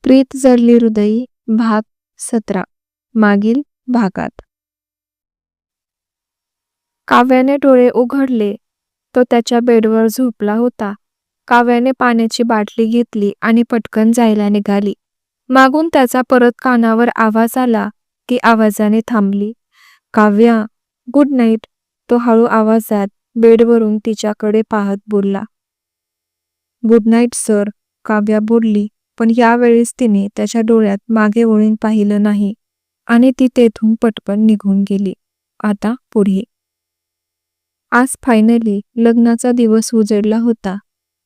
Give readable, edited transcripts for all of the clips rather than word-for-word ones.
प्रीत जडली हृदयी भाग 17 मागील भागात. काव्याने डोळे उघडले. तो त्याच्या बेडवर झोपला होता. काव्याने पाण्याची बाटली घेतली आणि पटकन जायला निघाली. मागून त्याचा परत कानावर आवाज आला. ती आवाजाने थांबली. Kavya, good night. तो हळू आवाजात बेडवरून तिच्याकडे पाहत बोलला. गुड नाईट सर, काव्या बोलली. पण यावेळेस तिने त्याच्या डोळ्यात मागे वळून पाहिलं नाही आणि ती तेथून पटकन निघून गेली. आता पुढे. आज फायनली लग्नाचा दिवस उजेडला होता.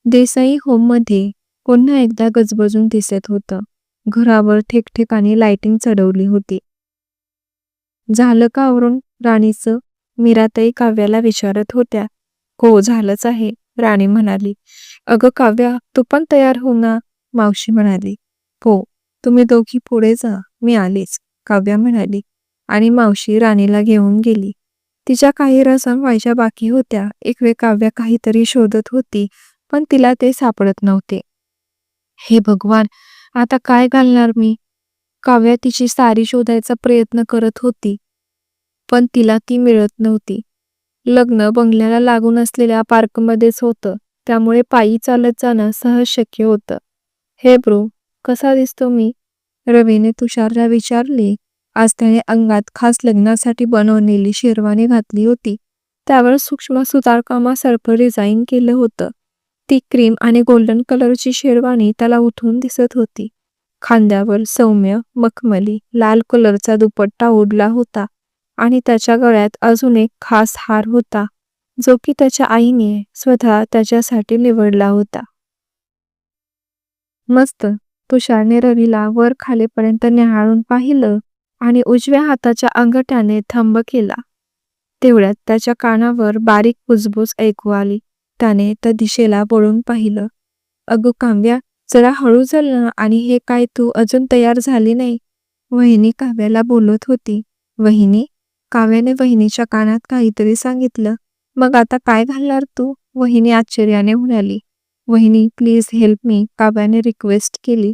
देसाई होममध्ये पुन्हा एकदा गजबजून दिसत होतं. घरावर ठिकठिकाणी लाइटिंग चढवली होती. झालं का आवरून राणीचं? मीराताई काव्याला विचारत होत्या. हो, झालंच आहे, राणी म्हणाली. अगं काव्या, तू पण तयार हो ना, मावशी म्हणाली. हो, तुम्ही दोघी पुढे जा, मी आलीच, काव्या म्हणाली. आणि मावशी राणीला घेऊन गेली. तिच्या काही रसम व्हायच्या बाकी होत्या. एक वेळ काव्या काहीतरी शोधत होती, पण तिला ते सापडत नव्हते. हे भगवान, आता काय घालणार मी? काव्या तिची साडी शोधायचा प्रयत्न करत होती, पण तिला ती मिळत नव्हती. लग्न बंगल्याला लागून असलेल्या पार्कमध्येच होतं, त्यामुळे पायी चालत जाणं सहज शक्य होतं. हे ब्रो, कसा दिसतो मी? रवीने तुषारला विचारले. आज त्याने अंगात खास लग्नासाठी बनवलेली शेरवानी घातली होती. त्यावर सूक्ष्म सुतारकामासारखं डिझाईन केलं होतं. ती क्रीम आणि गोल्डन कलरची शेरवानी त्याला उठून दिसत होती. खांद्यावर सौम्य मखमली लाल कलरचा दुपट्टा ओढला होता आणि त्याच्या गळ्यात अजून एक खास हार होता, जो की त्याच्या आईने स्वतः त्याच्यासाठी निवडला होता. मस्त. तुषारने रवीला वर खालीपर्यंत निहाळून पाहिलं आणि उजव्या हाताच्या अंगठ्याने थंब केला. तेवढ्यात त्याच्या कानावर बारीक कुजबूज ऐकू आली. त्याने त्या दिशेला वळून पाहिलं. अगं काव्या, जरा हळू चल ना. आणि हे काय, तू अजून तयार झाली नाही? वहिनी काव्याला बोलत होती. वहिनी? काव्याने वहिनीच्या कानात काहीतरी सांगितलं. मग आता काय घालणार तू? वहिनी आश्चर्याने म्हणाली. वहिनी, प्लीज हेल्प मी, काव्याने रिक्वेस्ट केली.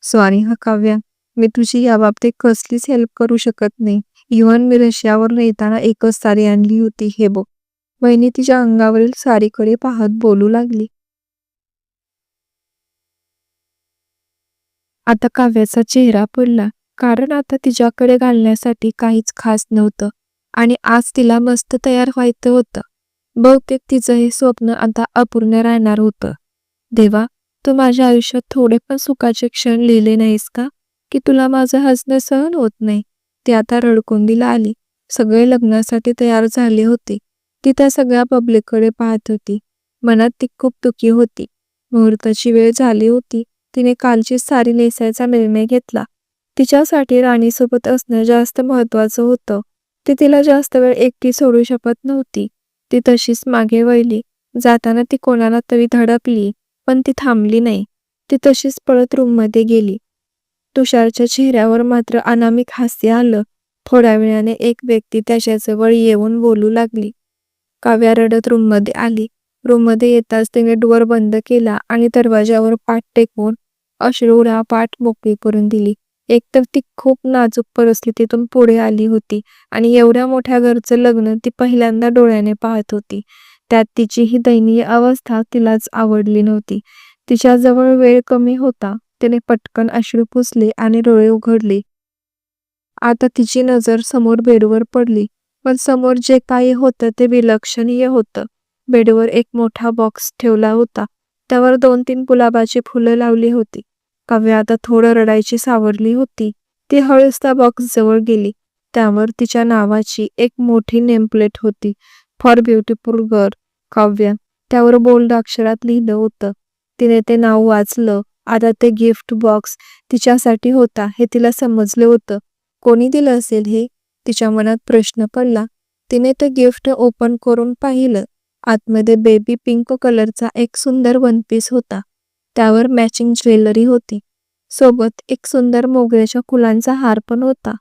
सॉरी हा काव्या, मी तुझी याबाबतीत कसलीच हेल्प करू शकत नाही. इव्हन मी रशियावरून येताना एकच साडी आणली होती, हे बघ. वहिनी तिच्या अंगावरील साडीकडे पाहत बोलू लागली. आता काव्याचा चेहरा पडला, कारण आता तिच्याकडे घालण्यासाठी काहीच खास नव्हतं आणि आज तिला मस्त तयार व्हायचं होतं. बहुतेक तिचं हे स्वप्न आता अपूर्ण राहणार होतं. देवा, तू माझ्या आयुष्यात थोडे पण सुखाचे क्षण लिहिले नाहीस का? की तुला माझं हसणं सहन होत नाही? ती आता रडकुंडीला आली. सगळे लग्नासाठी तयार झाले होते. ती त्या सगळ्या पब्लिककडे पाहत होती. मनात ती खूप दुःखी होती. मुहूर्ताची वेळ झाली होती. तिने कालची साडी नेसायचा निर्णय घेतला. तिच्यासाठी राणीसोबत असणं जास्त महत्वाचं होतं. ती तिला जास्त वेळ एकटी सोडू शकत नव्हती. ती तशीच मागे वळली. जाताना ती कोणाला तरी धडकली, पण ती थांबली नाही. ती तशीच पळत रूममध्ये गेली. तुषारच्या चेहऱ्यावर मात्र अनामिक हास्य आलं. थोड्या वेळाने एक व्यक्ती त्याच्याजवळ येऊन बोलू लागली. काव्या रडत रूममध्ये आली. रूममध्ये येताच तिने डोअर बंद केला आणि दरवाजावर पाठ टेकवून अश्रूला पाठ मोकळी करून दिली. एकतर ती खूप नाजूक परिस्थितीतून पुढे आली होती आणि एवढ्या मोठ्या घरचं लग्न ती पहिल्यांदा डोळ्याने पाहत होती. त्यात तिची ही दयनीय अवस्था तिलाच आवडली नव्हती. तिच्याजवळ वेळ कमी होता. तिने पटकन अश्रू पुसले आणि डोळे उघडले. आता तिची नजर समोर बेडवर पडली, पण समोर जे काही होतं ते विलक्षणीय होतं. बेडवर एक मोठा बॉक्स ठेवला होता. त्यावर 2-3 गुलाबाची फुलं लावली होती. काव्या आता थोडं रडायची सावरली होती. ती हळूच त्या बॉक्स जवळ गेली. त्यावर तिच्या नावाची एक मोठी नेमप्लेट होती. For beautiful girl, Kavya. त्यावर बोल्ड अक्षरात लिहिलं होतं. तिने ते नाव वाचलं. आता ते गिफ्ट बॉक्स तिच्यासाठी होता हे तिला समजलं होतं. कोणी दिलं असेल हे? तिच्या मनात प्रश्न पडला. तिने ते गिफ्ट ओपन करून पाहिलं. आतमध्ये बेबी पिंक कलरचा एक सुंदर वन पीस होता. त्यावर मॅचिंग ज्वेलरी होती. सोबत एक सुंदर मोगऱ्याच्या फुलांचा हार पण होता.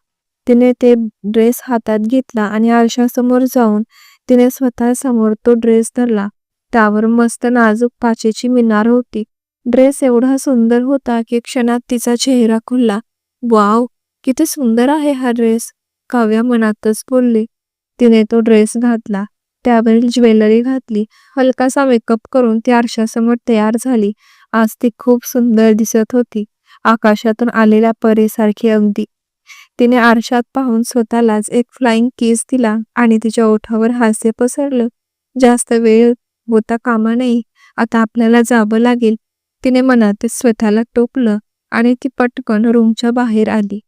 तिने ते ड्रेस हातात घेतला आणि आरशासमोर जाऊन तिने स्वतः समोर तो ड्रेस धरला. त्यावर मस्त नाजूक काचेची मिनार होती. ड्रेस एवढा सुंदर होता की क्षणात तिचा चेहरा खुलला. वाव, किती सुंदर आहे हा ड्रेस, काव्या मनातच बोलली. तिने तो ड्रेस घातला, त्यावरील ज्वेलरी घातली, हलकासा मेकअप करून ती आरशासमोर तयार झाली. आज ती खूप सुंदर दिसत होती, आकाशातून आलेल्या परीसारखी अगदी. तिने आरशात पाहून स्वतःलाच एक फ्लाइंग किस दिला आणि तिच्या ओठावर हास्य पसरलं. जास्त वेळ होता कामा नये, आता आपल्याला जावं लागेल, तिने मनातच स्वतःला टोकलं आणि ती पटकन रूमच्या बाहेर आली.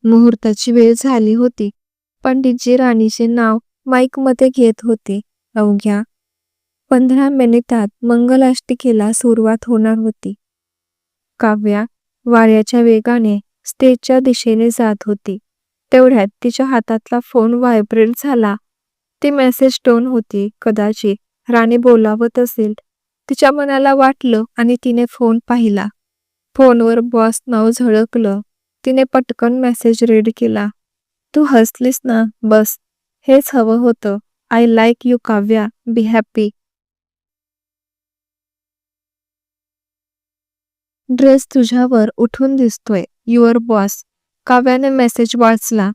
मुहूर्ताची वेळ झाली होती. पंडितजी राणीचे नाव माईकमध्ये घेत होते. अवघ्या 15 मिनिटात मंगलाष्टिकेला सुरुवात होणार होती. काव्या वाऱ्याच्या वेगाने स्टेजच्या दिशेने जात होती. तेवढ्यात तिच्या हातातला फोन व्हायब्रेट झाला. ती मेसेज टोन होती. कदाचित राणी बोलावत असेल, तिच्या मनाला वाटलं आणि तिने फोन पाहिला. फोनवर बॉस नाव झळकलं. तिने पटकन मेसेज रीड केला. तू हसलीस ना, बस हेच हवं होतं. I like you Kavya, be happy. Dress तुझ्यावर उठून दिसतोय, युअर बॉस. काव्याने मेसेज वाचला.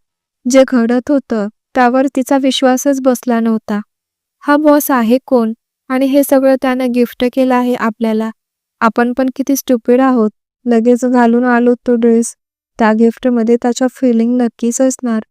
जे घडत होतं त्यावर तिचा विश्वासच बसला नव्हता. हा बॉस आहे कोण? आणि हे सगळं त्यानं गिफ्ट केलं आहे आपल्याला. आपण पण किती स्टुपिड आहोत, लगेच घालून आलो तो ड्रेस. त्या गिफ्टमध्ये त्याच्या फिलिंग नक्कीच असणार.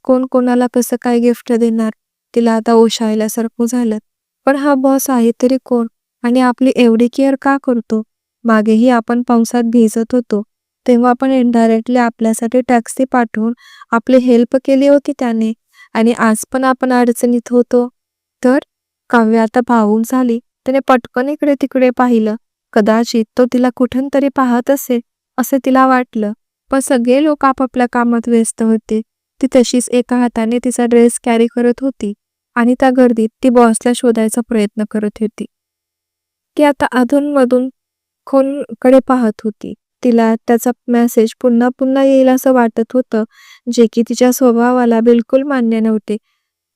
कोण कोणाला कसं काय गिफ्ट देणार? तिला आता ओशायल्यासारखं झालं. पण हा बॉस आहे तरी कोण? आणि आपली एवढी केअर का करतो? मागेही आपण पावसात भिजत होतो, तेव्हा आपण इनडायरेक्टली आपल्यासाठी टॅक्सी पाठवून आपली हेल्प केली होती त्याने. आणि आज पण आपण अडचणीत होतो तर? काव्य आता भावूक झाली. त्याने पटकन इकडे तिकडे पाहिलं. कदाचित तो तिला कुठून तरी पाहत असेल असे तिला वाटलं. पण सगळे लोक आपापल्या कामात व्यस्त होते. ती तशीच एका हाताने तिचा ड्रेस कॅरी करत होती आणि त्या गर्दीत ती बॉसला शोधायचा प्रयत्न करत होती. ती आता अधूनमधून फोनकडे पाहत होती. तिला त्याचा मेसेज पुन्हा पुन्हा येईल असं वाटत होतं, जे की तिच्या स्वभावाला बिलकुल मान्य नव्हते.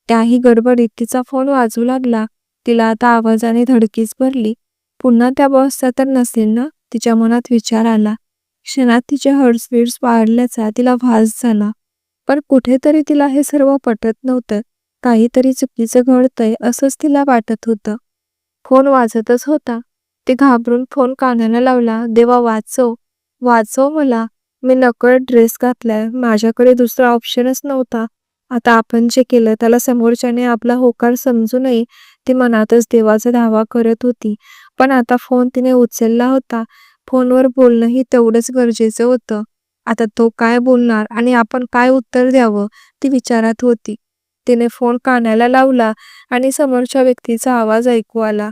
त्याही गडबडीत तिचा फोन वाजू लागला. तिला आता आवाजाने धडकीच भरली. पुन्हा त्या बॉसचा तर नसेल ना? तिच्या मनात विचार आला. क्षणात तिचे हार्टबीट्स वाढल्याचा तिला भास झाला. पण कुठेतरी तिला हे सर्व पटत नव्हतं. काहीतरी चुकीचं घडतंय असंच तिला वाटत होतं. फोन वाजतच होता. ती घाबरून फोन कानाला लावला. देवा, वाचव, वाचव मला. मी नकळत ड्रेस घातलाय. माझ्याकडे दुसरा ऑप्शनच नव्हता. आता आपण जे केलं त्याला समोरच्याने आपला होकार समजू नये, ती मनातच देवाचा धावा करत होती. पण आता फोन तिने उचलला होता. फोनवर बोलणंही तेवढंच गरजेचं होतं. आता तो काय बोलणार आणि आपण काय उत्तर द्यावं, ती विचारात होती. तिने फोन कानाला लावला आणि समोरच्या व्यक्तीचा आवाज ऐकू आला.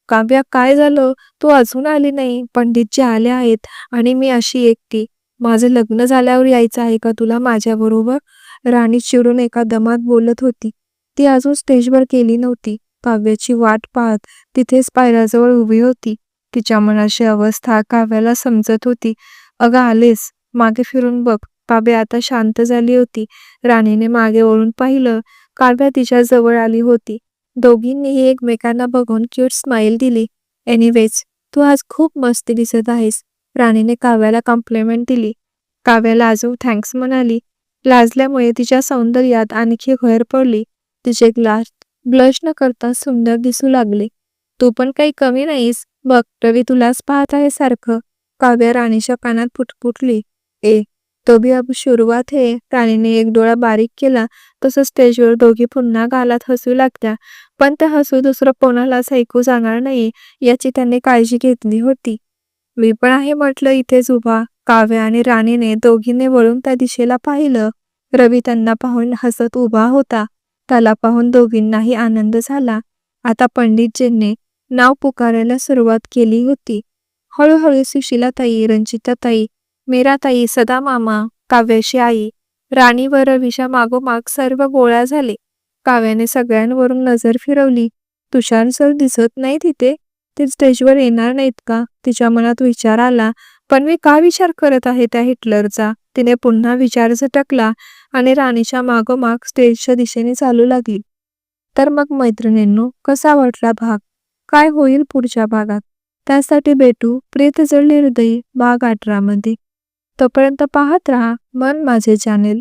काव्या, काय झालं? तू अजून आली नाही. पंडितजी आले आहेत आणि मी अशी एकटी. माझं लग्न झाल्यावर यायचं आहे का तुला माझ्याबरोबर? राणी चिडून एका दमात बोलत होती. ती अजून स्टेजवर गेली नव्हती. काव्याची वाट पाहत तिथेच पायऱ्याजवळ उभी होती. तिच्या मनाची अवस्था काव्याला समजत होती. अगं आलेस, मागे फिरून बघ. काव्या आता शांत झाली होती. राणीने मागे वळून पाहिलं. काव्या तिच्या जवळ आली होती. दोघींनीही एकमेकांना बघून क्यूट स्माईल दिली. एनिवेज, तू आज खूप मस्त दिसत आहेस. राणीने काव्याला कॉम्प्लिमेंट दिली. काव्याला अजून थँक्स म्हणाली. लाजल्यामुळे तिच्या सौंदर्यात आणखी भर पडली. तिचे ब्लश न करता सुंदर दिसू लागले. तू पण काही कमी नाहीस. बघ, रवी तुलाच पाहत आहे सारखं. काव्या राणीच्या कानात पुटपुटली. तो भी अब सुरुवात है. राणीने एक डोळा बारीक केला. तसं स्टेजवर दोघी पुन्हा गालात हसू लागल्या. पण ते हसू दुसरं कोणालाच ऐकू जाणार नाही याची त्यांनी काळजी घेतली होती. मी पण आहे म्हटलं इथेच उभा. काव्या आणि राणीने दोघींनी वळून त्या दिशेला पाहिलं. रवी त्यांना पाहून हसत उभा होता. त्याला पाहून दोघींनाही आनंद झाला. आता पंडितजींनी नाव पुकारायला सुरुवात केली होती. हळूहळू सुशीलाताई, रंजिताताई, मीराताई, सदा मामा, काव्याची आई, राणी व रवीच्या मागोमाग सर्व गोळा झाले. काव्याने सगळ्यांवरून नजर फिरवली. तुषार सर दिसत नाही तिथे. ते स्टेजवर येणार नाहीत का? तिच्या मनात विचार आला. पण मी का विचार करत आहे त्या हिटलरचा? तिने पुन्हा विचार झटकला आणि राणीच्या मागोमाग स्टेजच्या दिशेने चालू लागली. तर मग मैत्रिणींनो, कसा वाटला भाग? काय होईल पुढच्या भागात. त्यासाठी भेटू प्रेत जळले हृदयी भाग 18 मध्ये. तोपर्यंत पाहत राहा मन माझे चॅनेल.